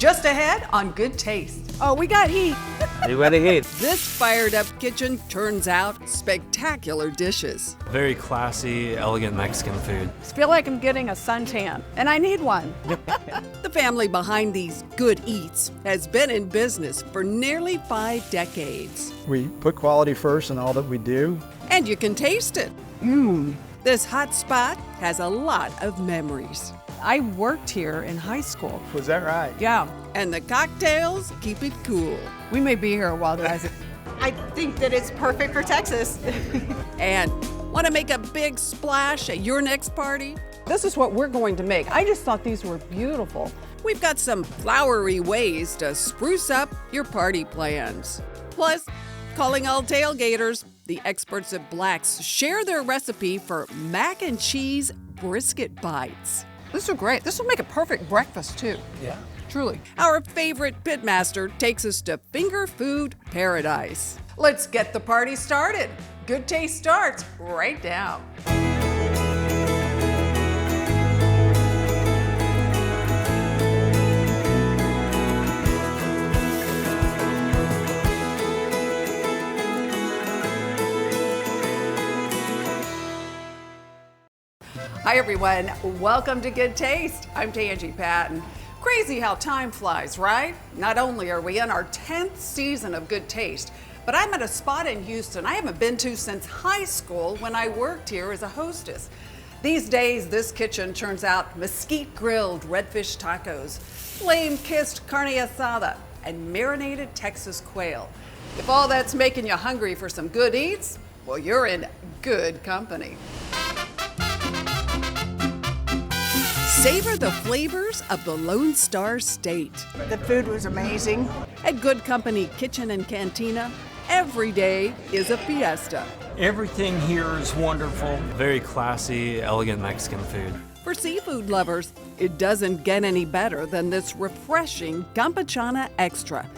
Just ahead on Good Taste. Oh, we got heat. You ready to eat? This fired up kitchen turns out spectacular dishes. Very classy, elegant Mexican food. I feel like I'm getting a suntan, and I need one. The family behind these good eats has been in business for nearly 5 decades. We put quality first in all that we do. And you can taste it. This hot spot has a lot of memories. I worked here in high school. Was that right? Yeah. And the cocktails keep it cool. We may be here a while, guys. I think that it's perfect for Texas. And want to make a big splash at your next party? This is what we're going to make. I just thought these were beautiful. We've got some flowery ways to spruce up your party plans. Plus, calling all tailgaters, the experts at Black's share their recipe for mac and cheese brisket bites. These are great. This will make a perfect breakfast, too. Yeah. Truly. Our favorite pitmaster takes us to finger food paradise. Let's get the party started. Good Taste starts right now. Hi everyone, welcome to Good Taste. I'm Tangie Patton. Crazy how time flies, right? Not only are we in our 10th season of Good Taste, but I'm at a spot in Houston I haven't been to since high school when I worked here as a hostess. These days, this kitchen turns out mesquite grilled redfish tacos, flame-kissed carne asada, and marinated Texas quail. If all that's making you hungry for some good eats, well, you're in good company. Savor the flavors of the Lone Star State. The food was amazing. At Good Company Kitchen and Cantina, every day is a fiesta. Everything here is wonderful. Very classy, elegant Mexican food. For seafood lovers, it doesn't get any better than this refreshing Campechana Extra,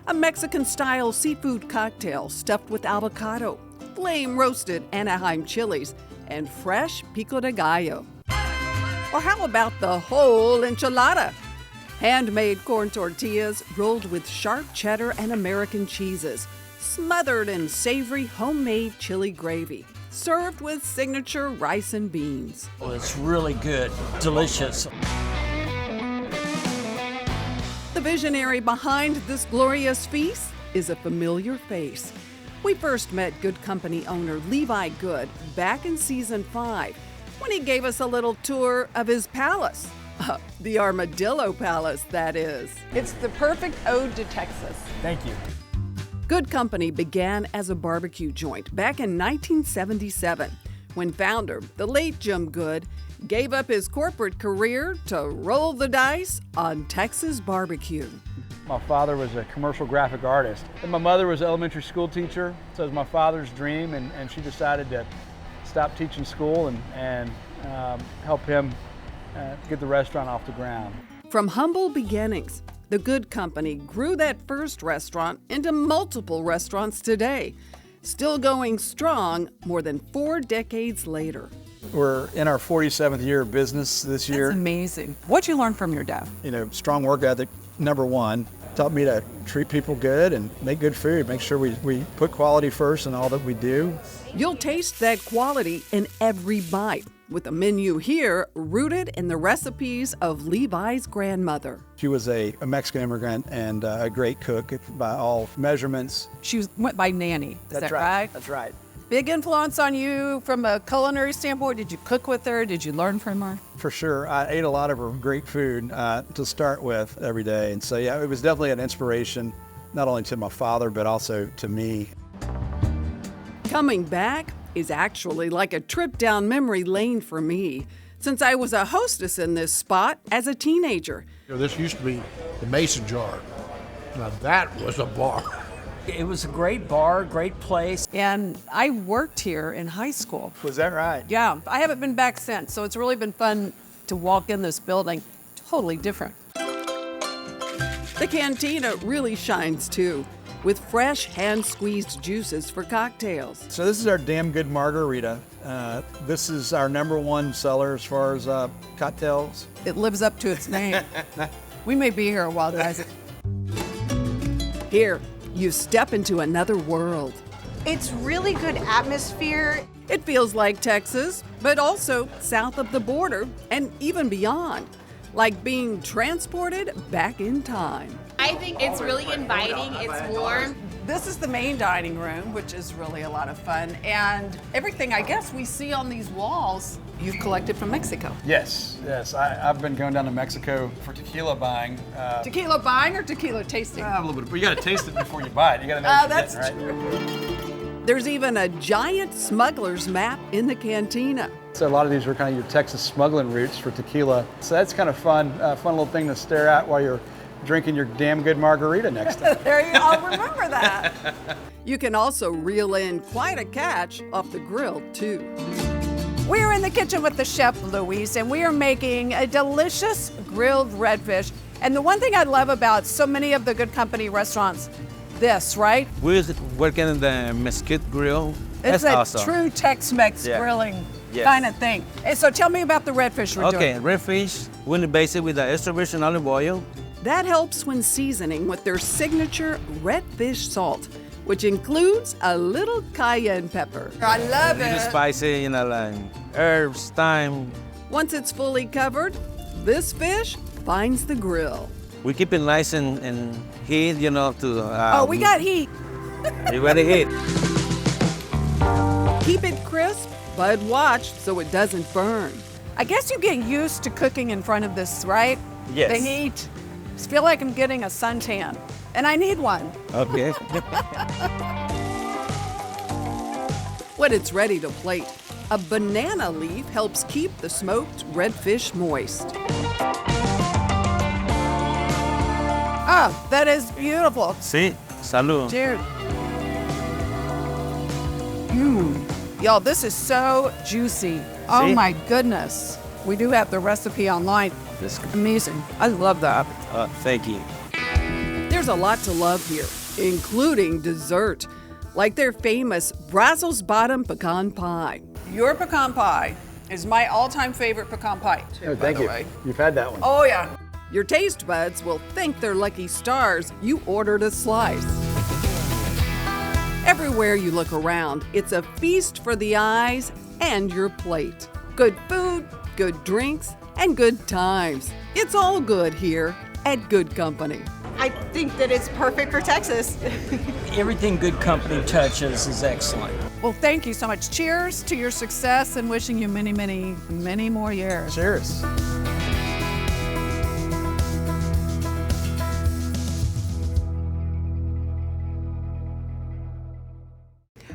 a Mexican-style seafood cocktail stuffed with avocado, flame-roasted Anaheim chilies, and fresh pico de gallo. Or how about the whole enchilada? Handmade corn tortillas rolled with sharp cheddar and American cheeses, smothered in savory homemade chili gravy, served with signature rice and beans. Well, it's really good, delicious. The visionary behind this glorious feast is a familiar face. We first met Good Company owner Levi Good back in season 5 when he gave us a little tour of his palace. The Armadillo Palace, that is. It's the perfect ode to Texas. Thank you. Good Company began as a barbecue joint back in 1977 when founder, the late Jim Good, gave up his corporate career to roll the dice on Texas barbecue. My father was a commercial graphic artist, and my mother was an elementary school teacher, so it was my father's dream, and she decided to stop teaching school and help him get the restaurant off the ground. From humble beginnings, the Good Company grew that first restaurant into multiple restaurants today, still going strong more than 4 decades later. We're in our 47th year of business this year. That's amazing. What'd you learn from your dad? You know, strong work ethic, number one. Taught me to treat people good and make good food, make sure we put quality first in all that we do. You'll taste that quality in every bite, with a menu here rooted in the recipes of Levi's grandmother. She was a Mexican immigrant and a great cook by all measurements. She went by Nanny. Is that right? That's right. Big influence on you from a culinary standpoint? Did you cook with her? Did you learn from her? For sure. I ate a lot of her great food to start with every day. And so, yeah, it was definitely an inspiration, not only to my father, but also to me. Coming back is actually like a trip down memory lane for me, since I was a hostess in this spot as a teenager. You know, this used to be the Mason Jar. Now that was a bar. It was a great bar, great place. And I worked here in high school. Was that right? Yeah, I haven't been back since, so it's really been fun to walk in this building. Totally different. The Cantina really shines too, with fresh hand-squeezed juices for cocktails. So this is our damn good margarita. This is our #1 seller as far as cocktails. It lives up to its name. We may be here a while, guys. Here, you step into another world. It's really good atmosphere. It feels like Texas, but also south of the border and even beyond, like being transported back in time. I think it's really inviting, it's warm. This is the main dining room, which is really a lot of fun. And everything, I guess, we see on these walls, you've collected from Mexico. Yes, yes. I've been going down to Mexico for tequila buying. Tequila buying or tequila tasting? A little bit, but you got to taste it before you buy it. You got to know what you're getting, right? There's even a giant smuggler's map in the cantina. So a lot of these are kind of your Texas smuggling routes for tequila. So that's kind of fun little thing to stare at while you're drinking your damn good margarita next time. There you go, I'll remember that. You can also reel in quite a catch off the grill, too. We're in the kitchen with the chef, Luis, and we are making a delicious grilled redfish. And the one thing I love about so many of the Good Company restaurants, this, right? We're working in the Mesquite grill. It's That's a awesome. true Tex-Mex Yeah. grilling Yes. kind of thing. And so tell me about the redfish we're Okay, doing. redfish, we're gonna base it with the extra virgin olive oil. That helps when seasoning with their signature redfish salt, which includes a little cayenne pepper. I love Little it. spicy, you know, like herbs, thyme. Once it's fully covered, this fish finds the grill. We keep it nice and heat, you know, to. Oh, we got heat. You ready heat? Keep it crisp, but watch so it doesn't burn. I guess you get used to cooking in front of this, right? Yes. The heat. I feel like I'm getting a suntan, and I need one. Okay. When it's ready to plate, a banana leaf helps keep the smoked redfish moist. Oh, that is beautiful. See? Salud. Cheers. Y'all, this is so juicy. Oh See? my goodness. We do have the recipe online. This- Amazing. I love that. Thank you. There's a lot to love here, including dessert, like their famous Brazos Bottom pecan pie. Your pecan pie is my all-time favorite pecan pie, too, Oh, by thank the you. way. You've had that one. Oh, yeah. Your taste buds will thank their lucky stars you ordered a slice. Everywhere you look around, it's a feast for the eyes and your plate. Good food, good drinks, and good times. It's all good here at Good Company. I think that it's perfect for Texas. Everything Good Company touches is excellent. Well, thank you so much. Cheers to your success and wishing you many, many, many more years. Cheers.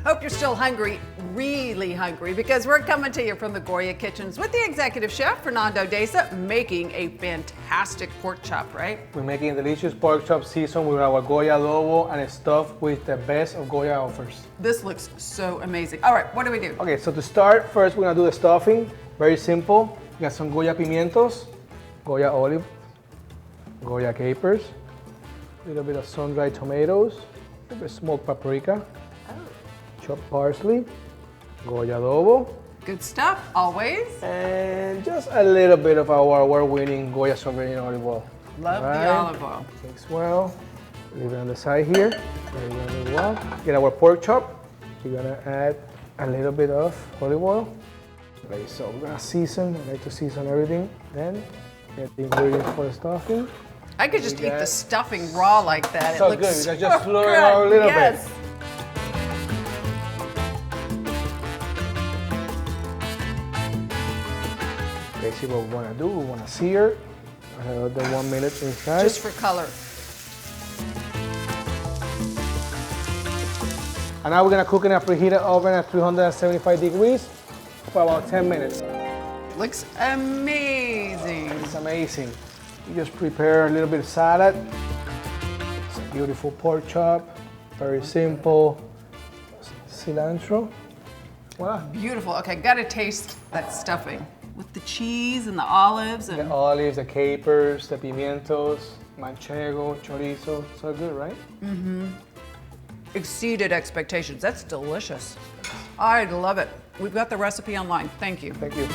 Hope you're still hungry, really hungry, because we're coming to you from the Goya Kitchens with the executive chef, Fernando Deza, making a fantastic pork chop, right? We're making a delicious pork chop seasoned with our Goya adobo and stuffed with the best of Goya offers. This looks so amazing. All right, what do we do? Okay, so to start, first we're gonna do the stuffing. Very simple. We got some Goya pimientos, Goya olive, Goya capers, a little bit of sun-dried tomatoes, a little bit of smoked paprika, chopped parsley, Goya adobo, Good stuff, always. and just a little bit of our award-winning Goya sovereign olive oil. Love Right. the olive oil. Mix well. Leave it on the side here. Very well, very well. Get our pork chop. We're gonna add a little bit of olive oil. Okay, so we're gonna season. I like to season everything. Then get the ingredients for the stuffing. I could just We eat got- the stuffing raw like that. So it looks good, so because just flour it good. out a little yes. bit. Okay, see what we wanna do. We wanna sear the 1 minute inside. Just for color. And now we're gonna cook in a preheated oven at 375 degrees for about 10 minutes. Looks amazing. It's amazing. You just prepare a little bit of salad. It's a beautiful pork chop, very simple. Cilantro. Voila. Beautiful. Okay, gotta taste that stuffing with the cheese and the olives The and olives, the capers, the pimientos, manchego, chorizo. So good, right? exceeded expectations. That's delicious. I love it. We've got the recipe online. Thank you. Thank you.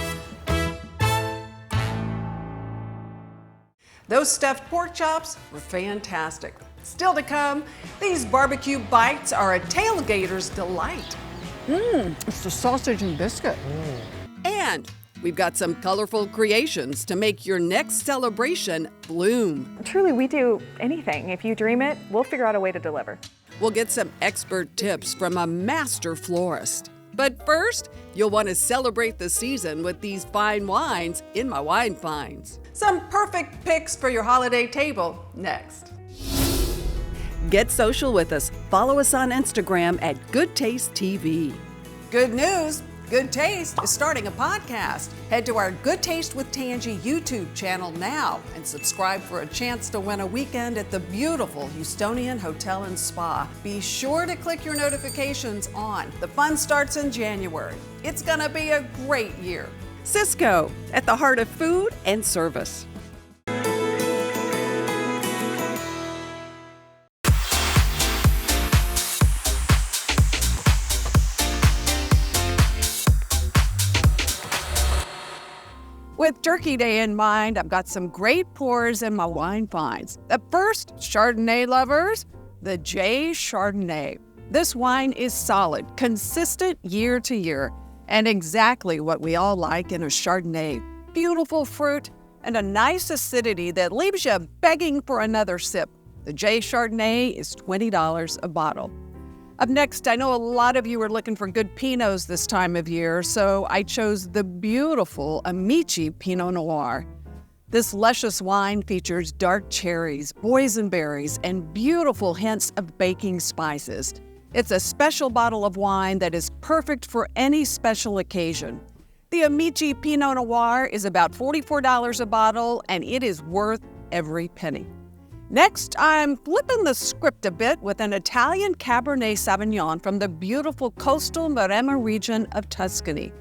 Those stuffed pork chops were fantastic. Still to come, these barbecue bites are a tailgater's delight. It's the sausage and biscuit. And we've got some colorful creations to make your next celebration bloom. Truly, we do anything. If you dream it, we'll figure out a way to deliver. We'll get some expert tips from a master florist. But first, you'll want to celebrate the season with these fine wines in my wine finds. Some perfect picks for your holiday table next. Get social with us. Follow us on Instagram at Goodtaste TV. Good news! Good Taste is starting a podcast. Head to our Good Taste with Tangi YouTube channel now and subscribe for a chance to win a weekend at the beautiful Houstonian Hotel and Spa. Be sure to click your notifications on. The fun starts in January. It's gonna be a great year. Cisco, at the heart of food and service. With Turkey Day in mind, I've got some great pours in my wine finds. At first, Chardonnay lovers, the J Chardonnay. This wine is solid, consistent year to year, and exactly what we all like in a Chardonnay. Beautiful fruit and a nice acidity that leaves you begging for another sip. The J Chardonnay is $20 a bottle. Up next, I know a lot of you are looking for good Pinots this time of year, so I chose the beautiful Amici Pinot Noir. This luscious wine features dark cherries, boysenberries, and beautiful hints of baking spices. It's a special bottle of wine that is perfect for any special occasion. The Amici Pinot Noir is about $44 a bottle, and it is worth every penny. Next, I'm flipping the script a bit with an Italian Cabernet Sauvignon from the beautiful coastal Maremma region of Tuscany.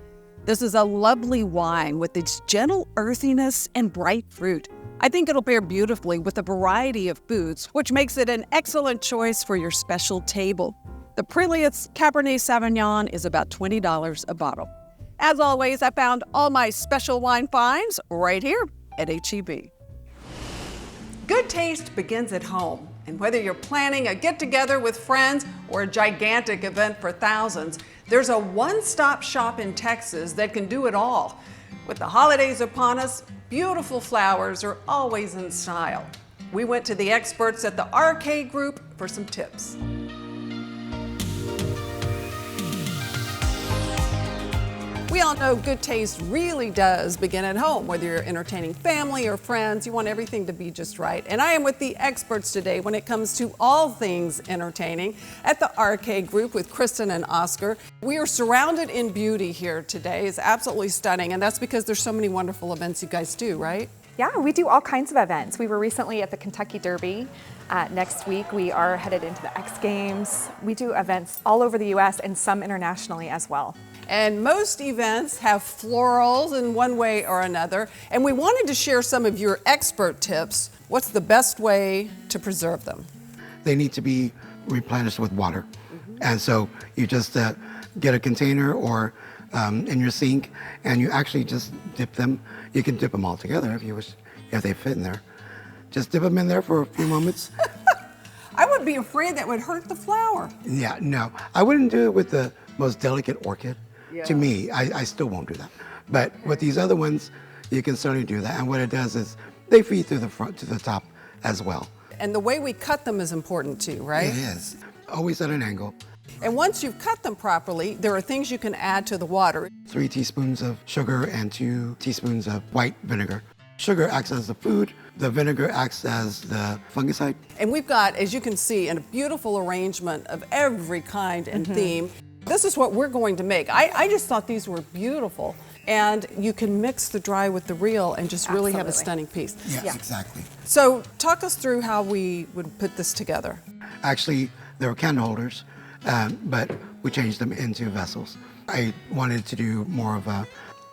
This is a lovely wine with its gentle earthiness and bright fruit. I think it'll pair beautifully with a variety of foods, which makes it an excellent choice for your special table. The Preliot's Cabernet Sauvignon is about $20 a bottle. As always, I found all my special wine finds right here at HEB. Good taste begins at home, and whether you're planning a get-together with friends or a gigantic event for thousands, there's a one-stop shop in Texas that can do it all. With the holidays upon us, beautiful flowers are always in style. We went to the experts at the RK Group for some tips. We all know good taste really does begin at home. Whether you're entertaining family or friends, you want everything to be just right. And I am with the experts today when it comes to all things entertaining at the RK Group with Kristen and Oscar. We are surrounded in beauty here today. It's absolutely stunning, and that's because there's so many wonderful events you guys do, right? Yeah, we do all kinds of events. We were recently at the Kentucky Derby. Next week, we are headed into the X Games. We do events all over the U.S. and some internationally as well. And most events have florals in one way or another. And we wanted to share some of your expert tips. What's the best way to preserve them? They need to be replenished with water. And so you just get a container or in your sink, and you actually just dip them. You can dip them all together if you wish, if they fit in there. Just dip them in there for a few moments. I would be afraid that would hurt the flower. Yeah, no. I wouldn't do it with the most delicate orchid. To me, I still won't do that. But with these other ones, you can certainly do that. And what it does is they feed through the front to the top as well. And the way we cut them is important too, right? It is. Always at an angle. And once you've cut them properly, there are things you can add to the water. 3 teaspoons of sugar and 2 teaspoons of white vinegar. Sugar acts as the food, the vinegar acts as the fungicide. And we've got, as you can see, a beautiful arrangement of every kind and theme. This is what we're going to make. I just thought these were beautiful. And you can mix the dry with the real and just really have a stunning piece. Yes, exactly. So talk us through how we would put this together. Actually, they were candle holders, but we changed them into vessels. I wanted to do more of a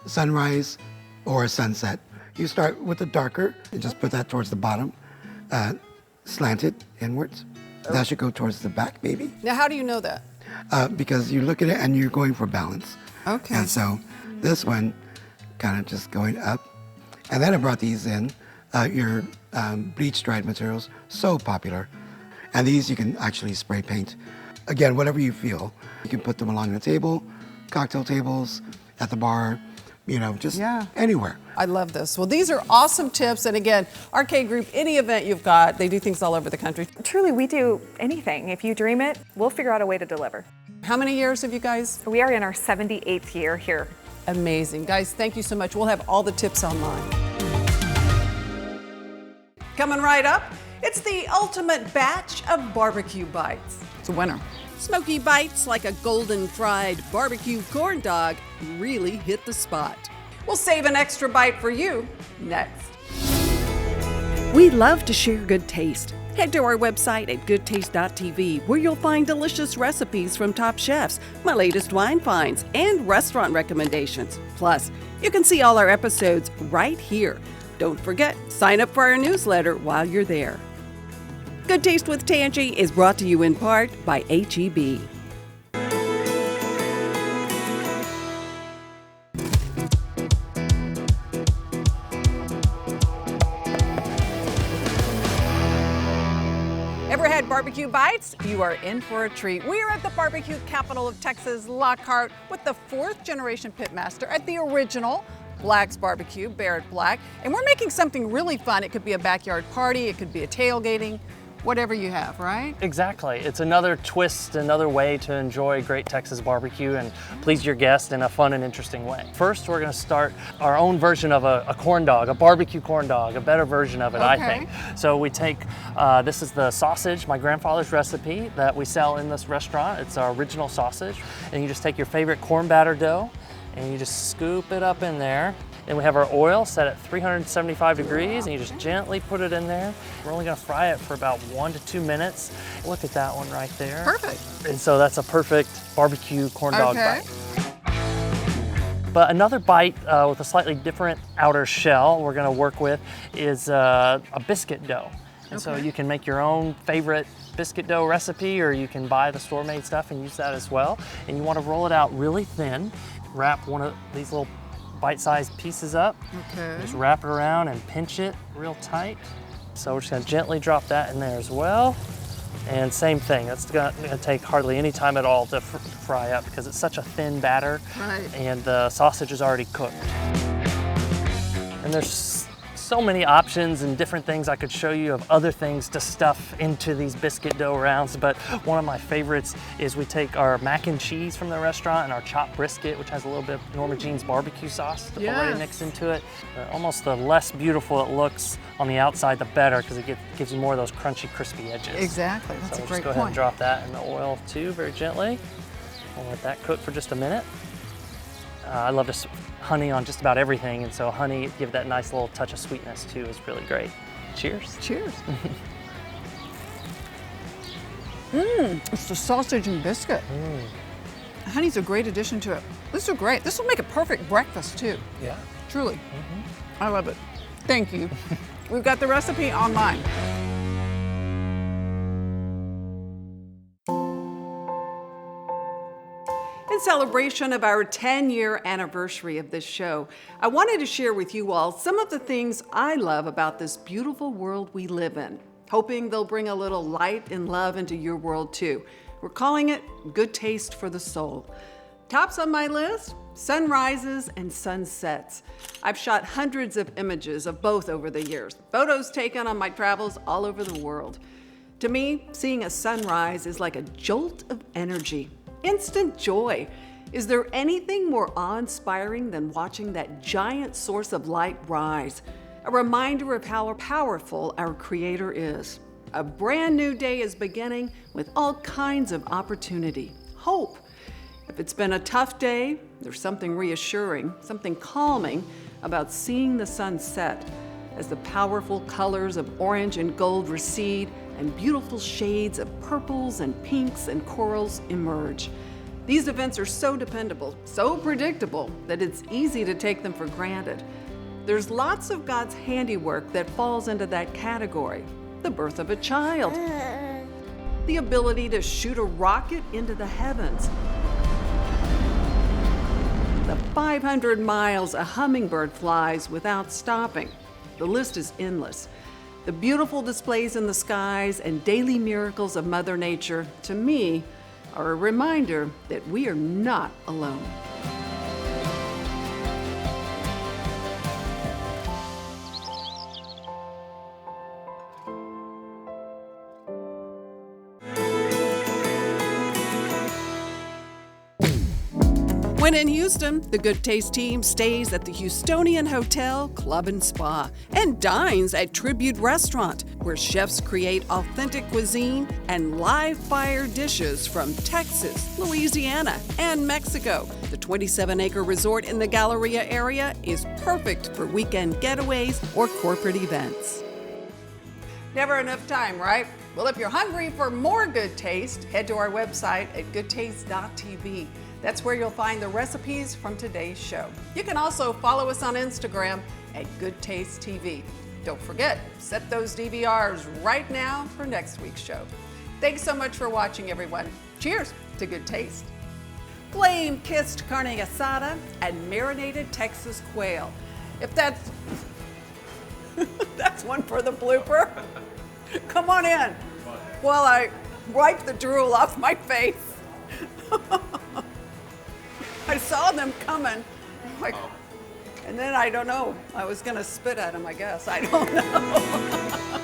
sunrise or a sunset. You start with the darker and just put that towards the bottom, slanted inwards. That should go towards the back, maybe. Now, how do you know that? Because you look at it and you're going for balance. Okay. And so this one kind of just going up. And then I brought these in your bleach dried materials, so popular. And these you can actually spray paint. Again, whatever you feel. You can put them along the table, cocktail tables, at the bar, you know, just anywhere. I love this. Well, these are awesome tips. And again, Arcade Group, any event you've got, they do things all over the country. Truly, we do anything. If you dream it, we'll figure out a way to deliver. How many years have you guys? We are in our 78th year here. Amazing. Guys, thank you so much. We'll have all the tips online. Coming right up, it's the ultimate batch of barbecue bites. It's a winner. Smoky bites like a golden fried barbecue corn dog really hit the spot. We'll save an extra bite for you next. We love to share good taste. Head to our website at goodtaste.tv, where you'll find delicious recipes from top chefs, my latest wine finds, and restaurant recommendations. Plus, you can see all our episodes right here. Don't forget, sign up for our newsletter while you're there. Good Taste with Tangi is brought to you in part by H-E-B. Ever had barbecue bites? You are in for a treat. We are at the barbecue capital of Texas, Lockhart, with the 4th generation pitmaster at the original Black's Barbecue, Barrett Black. And we're making something really fun. It could be a backyard party, it could be a tailgating, whatever you have, right? Exactly. It's another twist, another way to enjoy great Texas barbecue and please your guests in a fun and interesting way. First, we're going to start our own version of a corn dog, a barbecue corn dog, a better version of it, I think. So we take, this is the sausage, my grandfather's recipe that we sell in this restaurant. It's our original sausage. And you just take your favorite corn batter dough and you just scoop it up in there. Then we have our oil set at 375 degrees and you just gently put it in there. We're only gonna fry it for about 1 to 2 minutes. Look at that one right there. Perfect. And so that's a perfect barbecue corn dog bite. But another bite with a slightly different outer shell we're gonna work with is a biscuit dough. And so you can make your own favorite biscuit dough recipe or you can buy the store-made stuff and use that as well. And you wanna roll it out really thin, wrap one of these little bite-sized pieces up. Just wrap it around and pinch it real tight. So we're just gonna gently drop that in there as well. And same thing, that's gonna take hardly any time at all to fry up because it's such a thin batter and the sausage is already cooked. And there's so many options and different things I could show you of other things to stuff into these biscuit dough rounds, but one of my favorites is we take our mac and cheese from the restaurant and our chopped brisket, which has a little bit of Norma Jean's barbecue sauce already mixed into it. Almost the less beautiful it looks on the outside, the better, because it gives you more of those crunchy, crispy edges. Exactly, that's so a great we'll just go ahead and drop that in the oil too, very gently. We'll let that cook for just a minute. I love to honey on just about everything, and so honey, give that nice little touch of sweetness too, is really great. Cheers. Cheers. It's the sausage and biscuit. Honey's a great addition to it. This is great. This will make a perfect breakfast too. Yeah. Truly. I love it. Thank you. We've got the recipe online. In celebration of our 10-year anniversary of this show, I wanted to share with you all some of the things I love about this beautiful world we live in, hoping they'll bring a little light and love into your world too. We're calling it Good Taste for the Soul. Tops on my list, sunrises and sunsets. I've shot hundreds of images of both over the years, photos taken on my travels all over the world. To me, seeing a sunrise is like a jolt of energy. Instant joy. Is there anything more awe-inspiring than watching that giant source of light rise? A reminder of how powerful our Creator is. A brand new day is beginning with all kinds of opportunity, hope. If it's been a tough day, there's something reassuring, something calming about seeing the sun set as the powerful colors of orange and gold recede and beautiful shades of purples and pinks and corals emerge. These events are so dependable, so predictable, that it's easy to take them for granted. There's lots of God's handiwork that falls into that category. The birth of a child, the ability to shoot a rocket into the heavens, the 500 miles a hummingbird flies without stopping, The list is endless. The beautiful displays in the skies and daily miracles of Mother Nature, to me, are a reminder that we are not alone. When in Houston, the Good Taste team stays at the Houstonian Hotel, Club and Spa and dines at Tribute Restaurant, where chefs create authentic cuisine and live fire dishes from Texas, Louisiana, and Mexico. The 27-acre resort in the Galleria area is perfect for weekend getaways or corporate events. Never enough time, right? Well, if you're hungry for more Good Taste, head to our website at goodtaste.tv. That's where you'll find the recipes from today's show. You can also follow us on Instagram at Good Taste TV. Don't forget, set those DVRs right now for next week's show. Thanks so much for watching, everyone. Cheers to good taste. Flame-kissed carne asada and marinated Texas quail. If that's that's one for the blooper. Come on in while I wipe the drool off my face. I saw them coming, like, and then I don't know, I was gonna spit at them, I guess, I don't know.